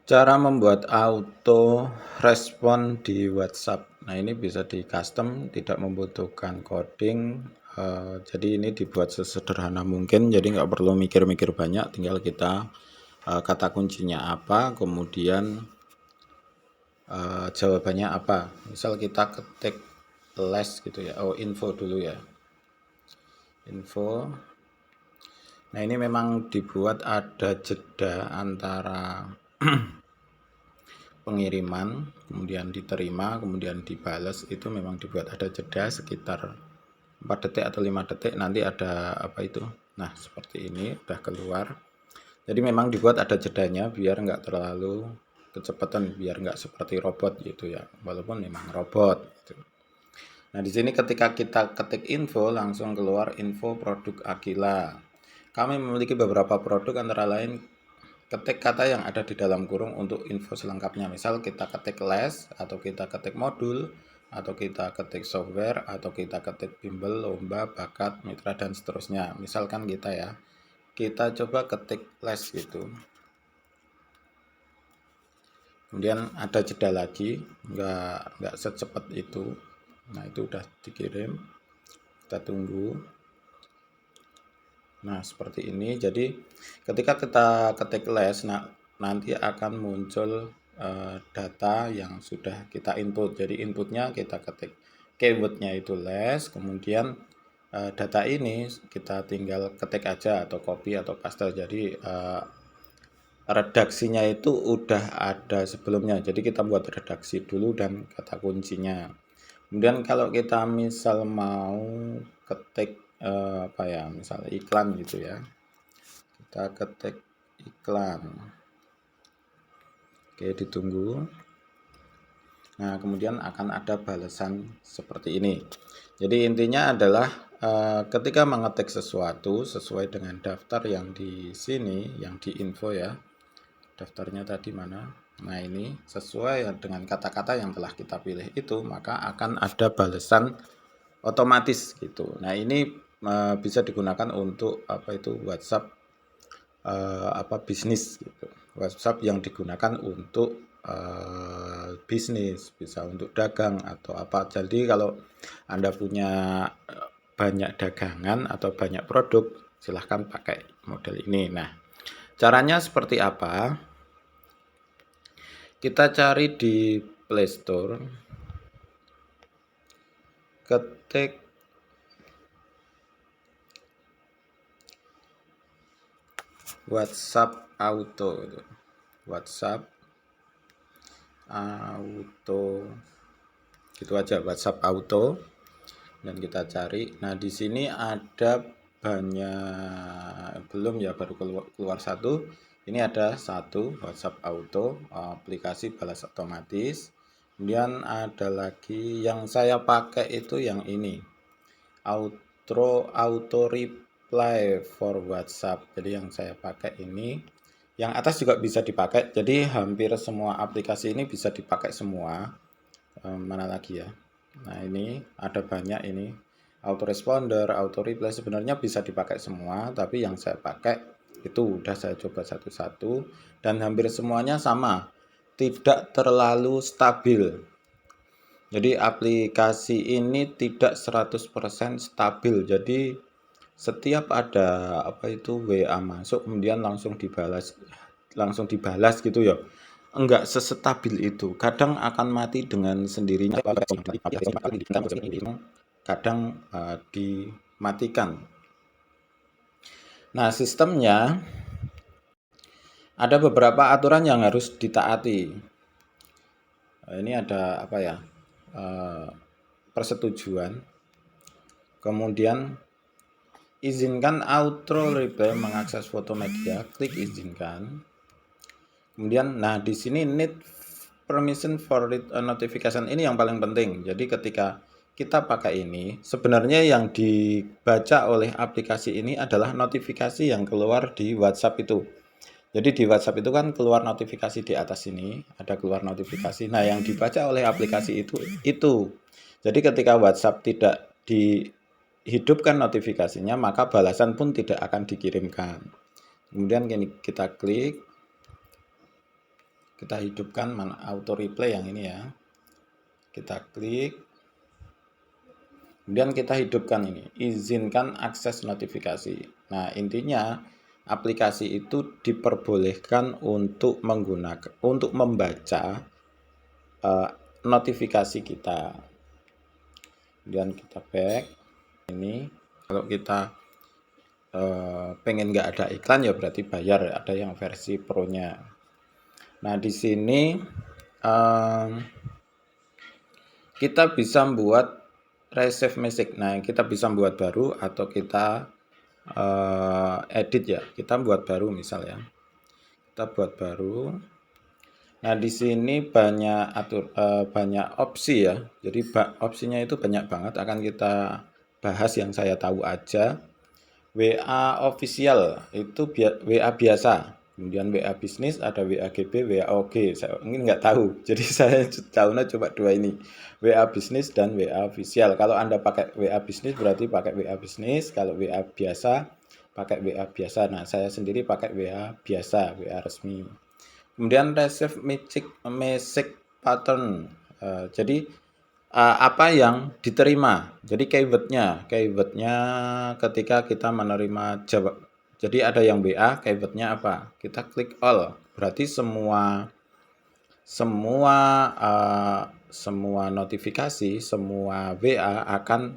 Cara membuat auto respon di WhatsApp. Nah, ini bisa di custom, tidak membutuhkan coding. Jadi ini dibuat sesederhana mungkin, jadi nggak perlu mikir-mikir banyak, tinggal kita kata kuncinya apa, kemudian jawabannya apa. Misal kita ketik les gitu ya, info dulu ya, info. Nah, ini memang dibuat ada jeda antara pengiriman, kemudian diterima, kemudian dibales, itu memang dibuat ada jeda sekitar 4 detik atau 5 detik, nanti ada apa itu. Nah, seperti ini udah keluar. Jadi memang dibuat ada jedanya biar nggak terlalu kecepatan, biar nggak seperti robot gitu ya, walaupun memang robot gitu. Nah, di sini ketika kita ketik info, langsung keluar info produk Aquila. Kami memiliki beberapa produk, antara lain ketik kata yang ada di dalam kurung untuk info selengkapnya. Misal kita ketik les, atau kita ketik modul, atau kita ketik software, atau kita ketik bimbel, lomba, bakat, mitra, dan seterusnya. Misalkan kita coba ketik les gitu. Kemudian ada jeda lagi, nggak secepat itu. Nah, itu udah dikirim. Kita tunggu. Nah, seperti ini. Jadi ketika kita ketik les, nanti akan muncul data yang sudah kita input. Jadi inputnya kita ketik keywordnya itu les, kemudian data ini kita tinggal ketik aja atau copy atau paste. Jadi redaksinya itu udah ada sebelumnya. Jadi kita buat redaksi dulu dan kata kuncinya. Kemudian kalau kita misal mau ketik apa ya, misal iklan gitu ya, kita ketik iklan. Oke, ditunggu. Nah, kemudian akan ada balasan seperti ini. Jadi intinya adalah ketika mengetik sesuatu sesuai dengan daftar yang di sini, yang di info ya. Daftarnya tadi mana? Nah, ini sesuai dengan kata-kata yang telah kita pilih itu, maka akan ada balasan otomatis gitu. Nah, ini bisa digunakan untuk apa itu WhatsApp bisnis gitu. WhatsApp yang digunakan untuk bisnis, bisa untuk dagang atau apa. Jadi kalau Anda punya banyak dagangan atau banyak produk, silahkan pakai model ini. Nah, caranya seperti apa? Kita cari di Play Store, ketik WhatsApp Auto, WhatsApp Auto, gitu aja, WhatsApp Auto, dan kita cari. Nah, di sini ada banyak, belum ya, baru keluar satu. Ini ada satu, WhatsApp Auto, aplikasi balas otomatis. Kemudian ada lagi yang saya pakai itu yang ini, auto reply for WhatsApp. Jadi yang saya pakai ini, yang atas juga bisa dipakai. Jadi hampir semua aplikasi ini bisa dipakai semua. Mana lagi ya? Nah, ini ada banyak ini. Autoresponder, auto reply sebenarnya bisa dipakai semua, tapi yang saya pakai itu udah saya coba satu-satu dan hampir semuanya sama. Tidak terlalu stabil. Jadi aplikasi ini tidak 100% stabil. Jadi setiap ada apa itu WA masuk kemudian langsung dibalas gitu ya. Enggak sestabil itu. Kadang akan mati dengan sendirinya. Kadang dimatikan. Nah, sistemnya ada beberapa aturan yang harus ditaati. Ini ada apa ya? Persetujuan. Kemudian izinkan auto reply mengakses foto media, klik izinkan. Kemudian nah di sini need permission for notification, ini yang paling penting. Jadi ketika kita pakai ini, sebenarnya yang dibaca oleh aplikasi ini adalah notifikasi yang keluar di WhatsApp itu. Jadi di WhatsApp itu kan keluar notifikasi di atas ini, ada keluar notifikasi. Nah, yang dibaca oleh aplikasi itu. Jadi ketika WhatsApp tidak dihidupkan notifikasinya, maka balasan pun tidak akan dikirimkan. Kemudian kita klik. kita hidupkan mana auto replay yang ini ya. Kita klik. Kemudian kita hidupkan ini, izinkan akses notifikasi. Nah, intinya aplikasi itu diperbolehkan untuk membaca notifikasi kita. Kemudian kita back. Ini kalau kita pengen nggak ada iklan ya berarti bayar, ada yang versi pro-nya. Nah, di sini kita bisa buat resave message. Nah, kita bisa buat baru atau kita edit ya. Kita buat baru misal ya. Kita buat baru. Nah, di sini banyak banyak opsi ya. Jadi opsinya itu banyak banget, akan kita bahas yang saya tahu aja. WA official itu WA biasa. Kemudian WA bisnis, ada WA GB, WA OG. Saya mungkin nggak tahu. Jadi saya tahunya coba dua ini. WA bisnis dan WA official. Kalau Anda pakai WA bisnis berarti pakai WA bisnis. Kalau WA biasa pakai WA biasa. Nah, saya sendiri pakai WA biasa, WA resmi. Kemudian receive message pattern. Jadi apa yang diterima. Jadi keywordnya ketika kita menerima jawab. Jadi ada yang WA, keywordnya apa? Kita klik all. Berarti semua notifikasi, semua WA akan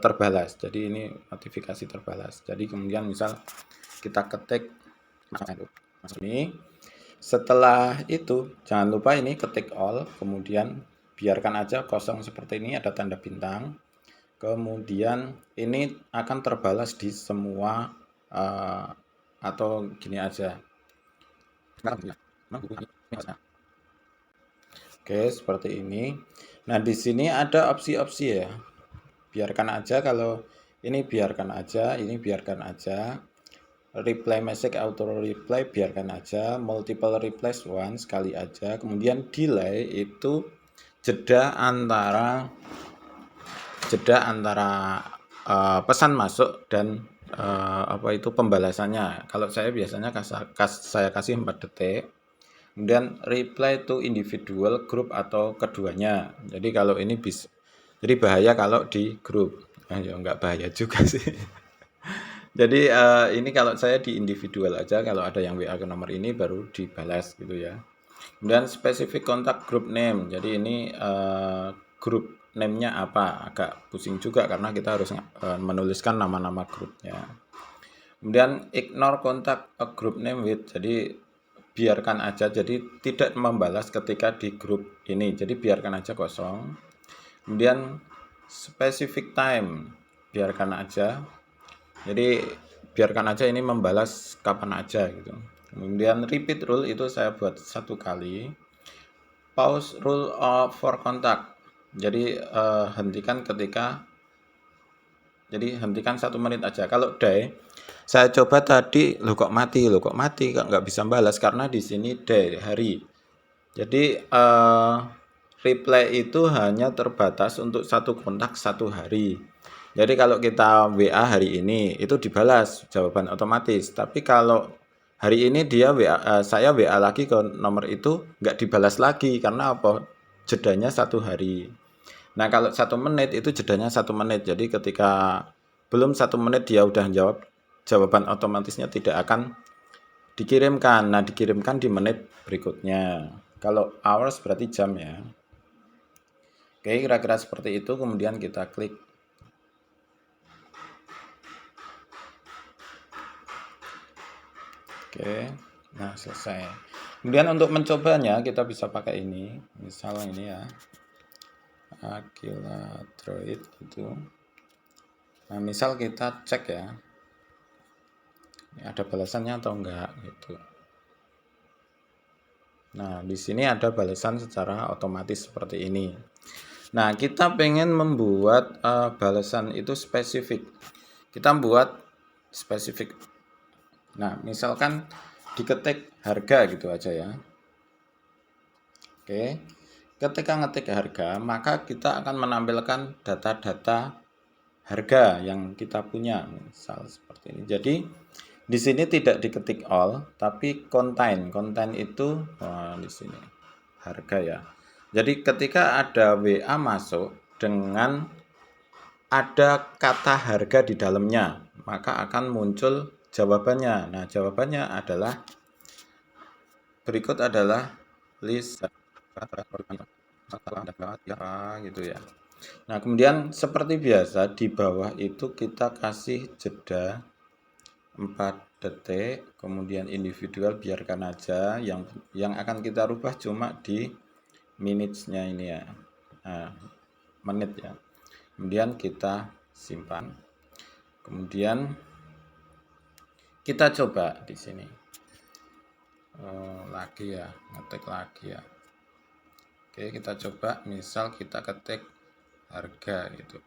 terbalas. Jadi ini notifikasi terbalas. Jadi kemudian misal kita ketik ini. Setelah itu jangan lupa ini ketik all, kemudian biarkan aja kosong seperti ini, ada tanda bintang. Kemudian ini akan terbalas di semua atau gini aja. Oke, seperti ini. Nah, di sini ada opsi-opsi ya. Biarkan aja, kalau ini biarkan aja, ini biarkan aja. Reply message auto reply biarkan aja, multiple replies one sekali aja. Kemudian delay itu jeda antara pesan masuk dan apa itu pembalasannya. Kalau saya biasanya saya kasih 4 detik. Kemudian reply to individual, group atau keduanya. Jadi kalau ini bisa, jadi bahaya kalau di grup. Ya enggak bahaya juga sih. Jadi ini kalau saya di individual aja, kalau ada yang WA ke nomor ini baru dibalas gitu ya. Kemudian specific contact group name. Jadi ini grup name-nya apa? Agak pusing juga karena kita harus menuliskan nama-nama grupnya. Kemudian ignore contact a group name with. Jadi biarkan aja, jadi tidak membalas ketika di grup ini. Jadi biarkan aja kosong. Kemudian specific time, biarkan aja. Jadi biarkan aja ini membalas kapan aja gitu. Kemudian repeat rule itu saya buat 1 kali. Pause rule for contact. Jadi hentikan ketika, jadi hentikan 1 menit aja. Kalau day, saya coba tadi kok mati nggak bisa balas karena di sini day hari. Jadi reply itu hanya terbatas untuk 1 kontak 1 hari. Jadi kalau kita WA hari ini itu dibalas jawaban otomatis. Tapi kalau hari ini dia saya WA lagi ke nomor itu nggak dibalas lagi karena apa? Jedanya 1 hari. Nah, kalau 1 menit itu jedanya 1 menit. Jadi ketika belum 1 menit dia udah jawab, jawaban otomatisnya tidak akan dikirimkan. Nah, dikirimkan di menit berikutnya. Kalau hours berarti jam ya. Oke, kira-kira seperti itu. Kemudian kita klik. Oke, nah selesai. Kemudian untuk mencobanya kita bisa pakai ini. Misal ini ya. Akilatroid itu. Nah, misal kita cek ya. Ini ada balasannya atau enggak gitu. Nah, di sini ada balasan secara otomatis seperti ini. Nah, kita pengen membuat balasan itu spesifik. Kita buat spesifik. Nah, misalkan diketik harga gitu aja ya. Oke. Ketika ngetik harga, maka kita akan menampilkan data-data harga yang kita punya. Misal seperti ini. Jadi, Di sini tidak diketik all, tapi contain. Contain itu di sini harga ya. Jadi ketika ada WA masuk dengan ada kata harga di dalamnya, maka akan muncul jawabannya. Nah, jawabannya adalah berikut adalah list gitu ya. Nah, kemudian seperti biasa di bawah itu kita kasih jeda 4 detik, kemudian individual biarkan aja, yang akan kita rubah cuma di minutes-nya ini ya. Nah, menit ya. Kemudian kita simpan. Kemudian kita coba di sini. Lagi ya, ngetik lagi ya. Oke, kita coba misal kita ketik harga gitu.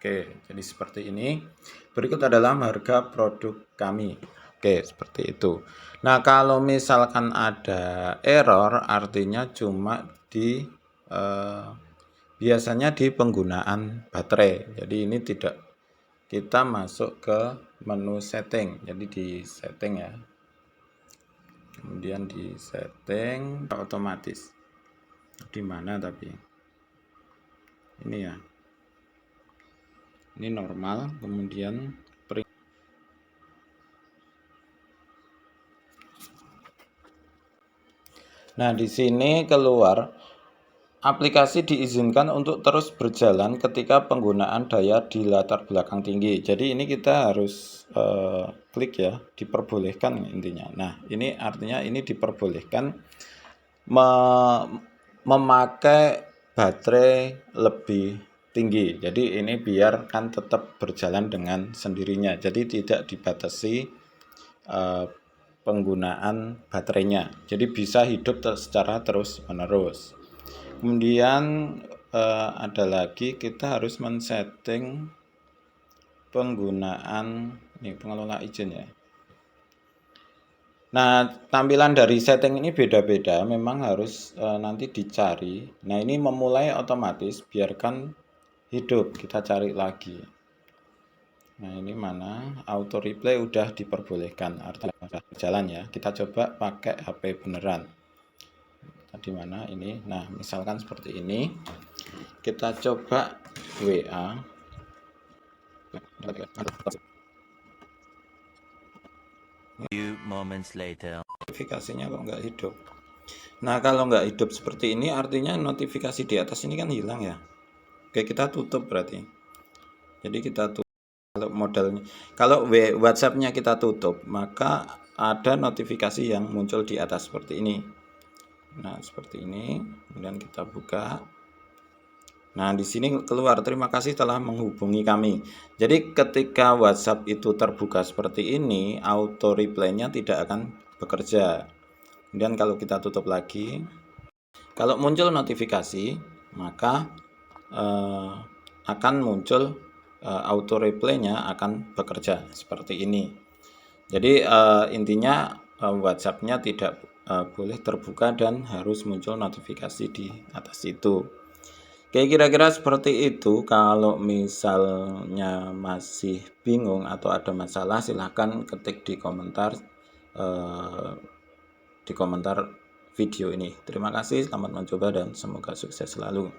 Oke, jadi seperti ini. Berikut adalah harga produk kami. Oke, seperti itu. Nah, kalau misalkan ada error, artinya cuma di biasanya di penggunaan baterai. Jadi ini tidak, kita masuk ke menu setting. Jadi di setting ya. Kemudian di setting otomatis. Di mana tapi? Ini ya. Ini normal, kemudian nah, di sini keluar aplikasi diizinkan untuk terus berjalan ketika penggunaan daya di latar belakang tinggi. Jadi ini kita harus klik ya, diperbolehkan intinya. Nah, ini artinya ini diperbolehkan memakai baterai lebih tinggi. Jadi ini biarkan tetap berjalan dengan sendirinya. Jadi tidak dibatasi penggunaan baterainya. Jadi bisa hidup secara terus-menerus. Kemudian ada lagi kita harus men-setting penggunaan ini pengelola izin ya. Nah, tampilan dari setting ini beda-beda, memang harus nanti dicari. Nah, ini memulai otomatis, biarkan hidup, kita cari lagi. Nah, ini mana? Auto replay udah diperbolehkan, artinya udah berjalan ya. Kita coba pakai HP beneran. Di mana ini? Nah, misalkan seperti ini. Kita coba WA. Few moments later. Notifikasinya kok nggak hidup. Nah, kalau nggak hidup seperti ini, artinya notifikasi di atas ini kan hilang ya. Oke, kita tutup berarti. Jadi kita tutup. Kalau modalnya, kalau WhatsApp-nya kita tutup, maka ada notifikasi yang muncul di atas seperti ini. Nah, seperti ini. Kemudian kita buka. Nah, di sini keluar terima kasih telah menghubungi kami. Jadi ketika WhatsApp itu terbuka seperti ini, auto reply-nya tidak akan bekerja. Kemudian kalau kita tutup lagi, kalau muncul notifikasi, maka akan muncul auto reply-nya akan bekerja seperti ini. Jadi intinya WhatsApp-nya tidak boleh terbuka dan harus muncul notifikasi di atas itu. Oke, kira-kira seperti itu. Kalau misalnya masih bingung atau ada masalah, silahkan ketik di komentar video ini. Terima kasih, selamat mencoba dan semoga sukses selalu.